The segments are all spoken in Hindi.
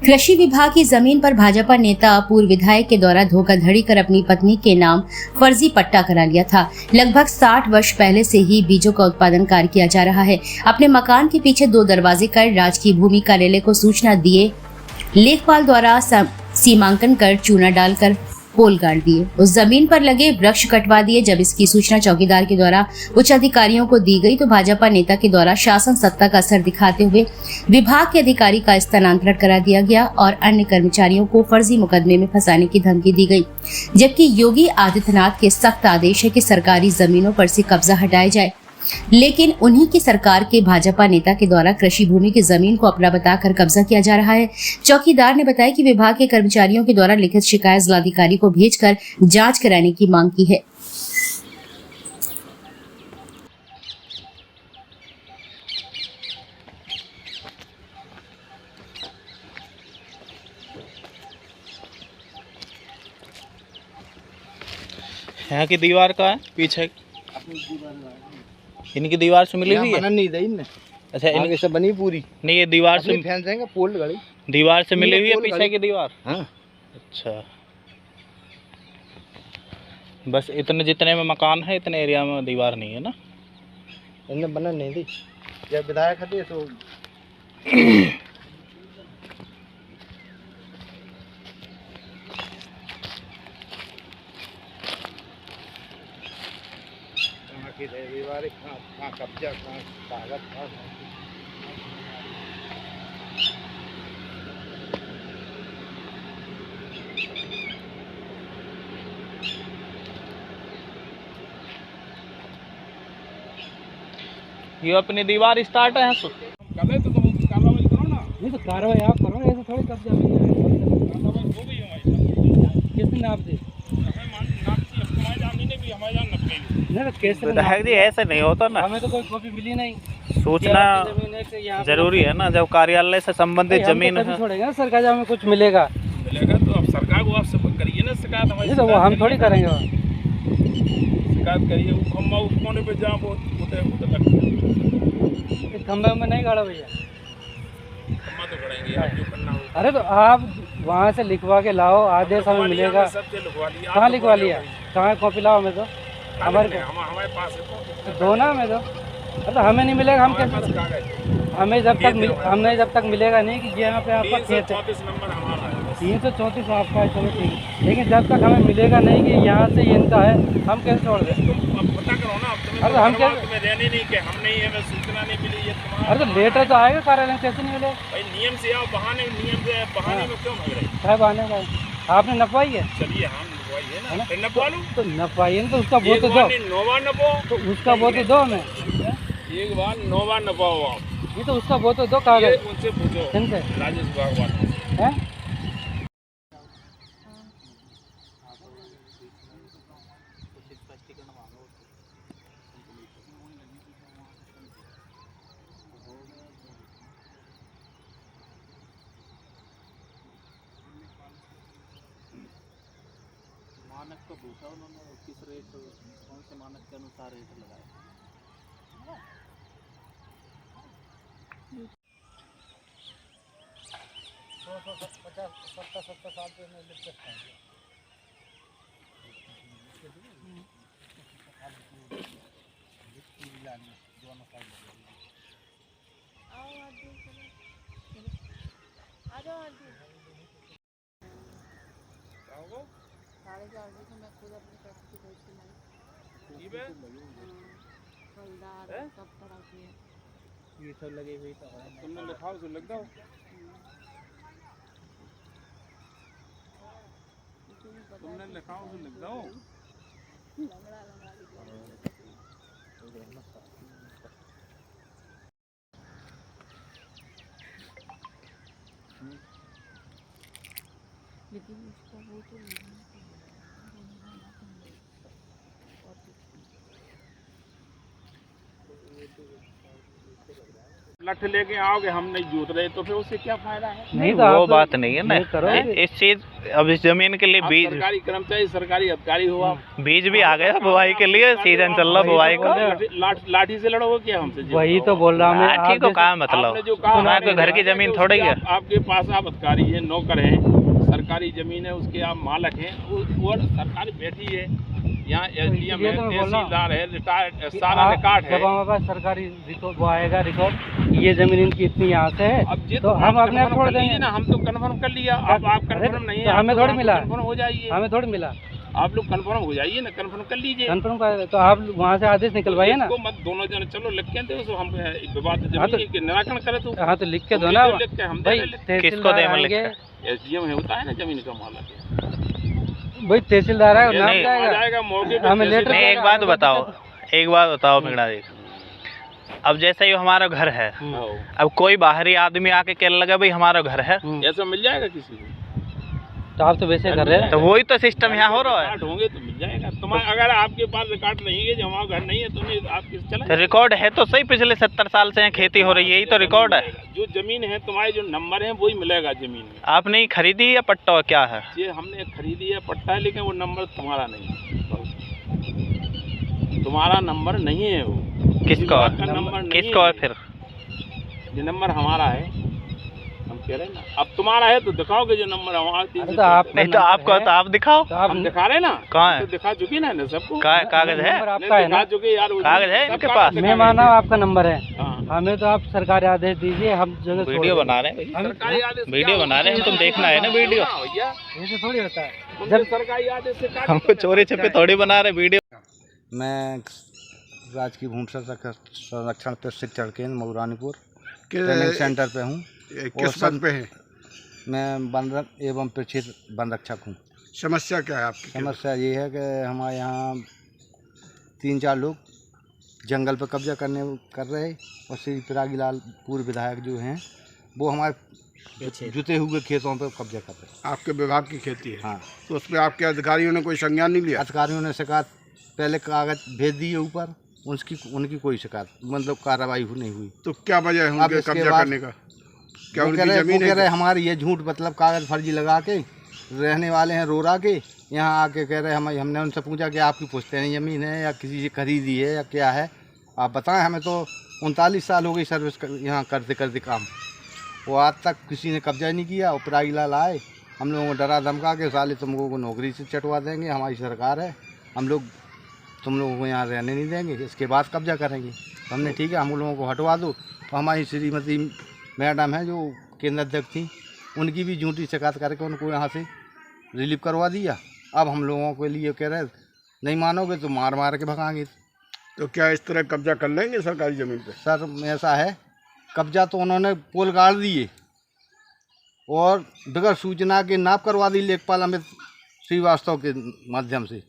कृषि विभाग की जमीन पर भाजपा नेता पूर्व विधायक के द्वारा धोखाधड़ी कर अपनी पत्नी के नाम फर्जी पट्टा करा लिया था। लगभग 60 वर्ष पहले से ही बीजों का उत्पादन कार्य किया जा रहा है। अपने मकान के पीछे 2 दरवाजे कर राजकीय भूमि कार्यालय को सूचना दिए लेखपाल द्वारा सीमांकन कर चूना डालकर पोल गाड़ दिए। उस जमीन पर लगे वृक्ष कटवा दिए। जब इसकी सूचना चौकीदार के द्वारा उच्च अधिकारियों को दी गई तो भाजपा नेता के द्वारा शासन सत्ता का असर दिखाते हुए विभाग के अधिकारी का स्थानांतरण करा दिया गया और अन्य कर्मचारियों को फर्जी मुकदमे में फंसाने की धमकी दी गई। जबकि योगी आदित्यनाथ के सख्त आदेश है कि सरकारी जमीनों पर से कब्जा हटाया जाए, लेकिन उन्हीं की सरकार के भाजपा नेता के द्वारा कृषि भूमि की जमीन को अपना बताकर कब्जा किया जा रहा है। चौकीदार ने बताया कि विभाग के कर्मचारियों के द्वारा लिखित शिकायत जिलाधिकारी को भेजकर जांच कराने की मांग की है। यहाँ की दीवार का है पीछे इनकी दीवार से मिली हुई है। बना नहीं दई ने। अच्छा आगे से बनी पूरी नहीं, ये दीवार से फैन जाएंगे पोल गड़ी दीवार से मिली हुई है पीछे की दीवार। हाँ अच्छा, बस इतने जितने में मकान है इतने एरिया में दीवार नहीं है ना। इनने बना नहीं दी जब विधायक थे तो की दीवार कहाँ कब्जा कहाँ कागज था। ये अपनी दीवार स्टार्ट है तो कब तो तुम कार्रवाई करो ना। नहीं तो कार्रवाई आप करो, ऐसे थोड़ी कब्जा हो गई हमारी। किसने नाप दी? ऐसे नहीं होता ना। हमें तो कोई कॉपी मिली नहीं। सूचना जरूरी है ना, जब कार्यालय से संबंधित जमीन है। छोड़ेगा सरकार जब हमें कुछ मिलेगा तो आप सरकार को आपसे करिए ना शिकायत। हमारी तो वो हम थोड़ी करेंगे, शिकायत करिए। वो खम्बा उस कोने पे जहाँ खम्बे में नहीं गाड़ा भैया, खम्बा तो गड़ेंगे आप जो करना हो। अरे तो आप वहाँ से लिखवा के लाओ, आदेश हमें मिलेगा। कहाँ लिखवा लिया? कहाँ कॉपी लाओ? हमें तो हमारे पास है दो ना। हमें तो हमें नहीं मिलेगा। हम कैसे? हमें जब तक मिलेगा नहीं कि यहाँ पे आपका खेत है। 334 आपका है, चलो ठीक है, लेकिन जब तक हमें मिलेगा नहीं कि यहाँ से इनका है, हम कैसे छोड़ दें? पता करो ना। अरे हम कैसे रहने नहीं कि हम नहीं है, मैं सूचना नहीं मिली है तुम्हारा। अरे तो लेटर तो आएगा कार्यालय में, कैसे नहीं मिलेगा भाई? नियम से आओ, बहाने नियम से बहाने में क्यों भाग रहे हैं? बहाने का आपने नपवाई है। चलिए हम नपवाई है ना, नपवा लूँ तो नपवाई है तो उसका वो तो दो। 9 बार नपो तो उसका वो तो दो। हमें एक बार 9 बार नपवाओ आप। ये तो उसका वो तो दो कागज। उनसे पूछो, किनसे? राजेश भागवत है। मानक तो पूछा उन्होंने, किस रेट कौन से मानक के अनुसार रेट लगाया। 50-70 साल पे मैं लिख सकता हूँ। ये सब लगे हुए तो तुमने लिखाओ तो लिख दो। तुमने लिखाओ तो लिख दो। लेकिन उसका वो तो लठ लेके आओगे, हम नहीं जूत रहे तो फिर उससे क्या फायदा है? नहीं तो वो आप बात नहीं है ना, ये करो। इस चीज अब इस जमीन के लिए आप बीज सरकारी कर्मचारी, सरकारी अधिकारी हो आप, बीज भी आ गया बुआई के लिए, सीजन चल रहा बुआई का। लाठी से लड़ोगे क्या हमसे? वही तो बोल रहा हूँ मैं। लाठी को कहा मतलब, आपने जो कहा मैं कोई घर की जमीन थोड़ी है। आपके पास आप अधिकारी हैं, नौकर हैं, सरकारी जमीन है उसके आप मालक हैं, और सरकार बैठी है यहाँ, एसडीएम है, तहसीलदार है, रिटायर्ड, सारा रिकॉर्ड है। जब हमारे पास सरकारी रिकॉर्ड वो आएगा रिकॉर्ड ये जमीन इनकी इतनी यहाँ से है, अब ये तो हम अपने आप छोड़ देंगे ना, हम तो कन्फर्म कर लिया, अब आप कन्फर्म नहीं है, तो हमें थोड़ी मिला, कन्फर्म हो जाइए, हमें थोड़ी मिला। आप लोग कन्फर्म हो जाइए ना, कन्फर्म कर लीजिए, कन्फर्म का तो आप वहाँ से आदेश निकलवाइए ना। इसको मत दोनों जन चलो लिख के दे, हम विवाद हाँ तो- जमीन के निराकरण करे तो हाँ तो लिख के दो ना लिख के हम भाई, दे किसको तहसीलदार दे आएंगे, एसडीएम है, होता है ना जमीन का मालक, भाई तहसीलदार है, ये नाम नहीं, आ जाएगा। जाएगा मौके पे, हमें लेटर नहीं, एक बात बताओ, मीणा जी, अब जैसे ये हमारा घर है, अब कोई बाहरी आदमी आके कहने लगा भाई हमारा घर है, ऐसा मिल जाएगा किसी को? तो आप तो वैसे कर रहे हैं। तो वही तो सिस्टम यहाँ हो रहा है। रिकॉर्ड होंगे तो मिल जाएगा तुम्हारा, अगर आपके पास रिकॉर्ड नहीं है, जो हमारा घर नहीं है, तो नहीं आप किस तो चला, रिकॉर्ड है तो सही, पिछले 70 साल से यहाँ खेती हो रही है, यही तो रिकॉर्ड है। जो जमीन है तुम्हारे, जो नंबर है वही मिलेगा जमीन में। आपने ही खरीदी या पट्टा क्या है? ये हमने खरीदी है, पट्टा है, लेकिन वो नंबर तुम्हारा नहीं है, तुम्हारा नंबर नहीं है वो, किसका आपका नंबर नहीं किसका है फिर? ये नंबर हमारा है, हम कह रहे हैं ना, अब तुम्हारा है तो दिखाओगे जो नंबर हमारा। अरे तो आप नहीं तो आपको तो आप दिखाओ, तो आप हम दिखा रहे ना, कहाँ है? तो दिखा चुकी ना सबको, कागज है? नंबर आपका है ना? दिखा चुके यार, वो कागज है सब इनके कागज पास? दिखा मैं माना देंगे। आपका नंबर है, हाँ। हमें तो आप सरकारी आदेश दीजिए, हम जगह छोड़ वीडियो देंगे। बना रहे हैं भाई, सरकारी आदेश वीडियो बना रहे हैं, तुम देखना है ना वीडियो, भैया, ऐसे थोड़ी होता है। जब सरकारी आदेश से काट हमको चोरी छिपे थोड़ी बना रहे वीडियो। मैं राजकीय भूमि संरक्षण प्रशिक्षण केंद्र मऊरानीपुर ट्रेनिंग सेंटर पे हूँ। किस पद पे है? मैं वन एवं प्रक्षेत्र वन रक्षक हूँ। समस्या क्या है आपकी? समस्या ये है कि हमारे यहाँ 3-4 लोग जंगल पर कब्जा कर रहे, और श्री पिरागी लाल पूर्व विधायक जो हैं वो हमारे जुते हुए खेतों पर कब्जा कर रहे हैं। आपके विभाग की खेती है? हाँ, तो उस पर आपके अधिकारियों ने कोई संज्ञान नहीं लिया? अधिकारियों ने शिकायत पहले कागज भेज दिए ऊपर, उनकी कोई शिकायत मतलब कार्रवाई नहीं हुई। तो क्या वजह है अब उनके इसके कब्जा बाद करने का? क्या वो उनकी कह रहे जमीन है? हमारी ये झूठ मतलब कागज फर्जी लगा के रहने वाले हैं रोरा के, यहाँ आके कह रहे हमने उनसे पूछा कि आपकी पुश्तैनी ज़मीन है या किसी से खरीदी है या क्या है, आप बताएं। हमें तो 39 साल हो गई सर्विस यहाँ करते करते काम, वो आज तक किसी ने कब्जा नहीं किया। और पिरागी लाल आए, हम लोगों को डरा धमका के साले तुम लोगों को नौकरी से चटवा देंगे, हमारी सरकार है, हम लोग तुम लोगों को यहाँ रहने नहीं देंगे, इसके बाद कब्जा करेंगे। तो हमने ठीक है, हम लोगों को हटवा दो। तो हमारी श्रीमती मैडम है जो केंद्र अध्यक्ष थी, उनकी भी झूठी शिकायत करके उनको यहाँ से रिलीव करवा दिया। अब हम लोगों के लिए कह रहे नहीं मानोगे तो मार मार के भगाएंगे। तो क्या इस तरह कब्जा कर लेंगे सरकारी जमीन पे? सर ऐसा है, कब्जा तो उन्होंने पोल गाड़ दिए और बगैर सूचना के नाप करवा दी लेखपाल अमित श्रीवास्तव के माध्यम से।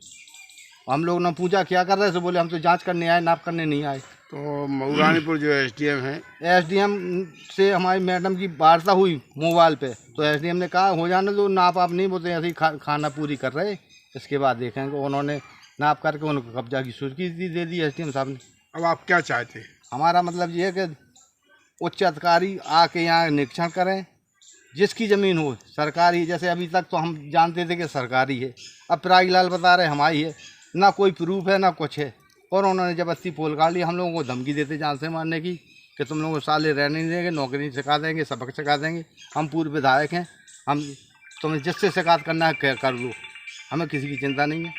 हम लोग ने पूछा क्या कर रहे थे, बोले हम तो जांच करने आए, नाप करने नहीं आए। तो मऊरानीपुर जो एसडीएम है, एसडीएम से हमारी मैडम की वार्ता हुई मोबाइल पे, तो एसडीएम ने कहा हो जाने दो, नाप आप नहीं बोलते, ऐसे ही खाना पूरी कर रहे, इसके बाद देखेंगे। उन्होंने नाप करके उनको कब्जा की स्वीकृति दे दी एसडीएम साहब ने। अब आप क्या चाहते हैं? हमारा मतलब ये है कि उच्च अधिकारी आके यहाँ निरीक्षण करें, जिसकी ज़मीन हो सरकारी, जैसे अभी तक तो हम जानते थे कि सरकारी है, अब पिरागी लाल बता रहे हमारी है, ना कोई प्रूफ है ना कुछ है। और उन्होंने जबरदस्ती पोल काट ली, हम लोगों को धमकी देते जान से मारने की कि तुम लोगों को साले रहने नहीं देंगे, नौकरी सिखा देंगे, सबक सिखा देंगे। हम पूर्व विधायक हैं, हम तुम्हें जिससे शिकायत करना है कर लो, हमें किसी की चिंता नहीं है।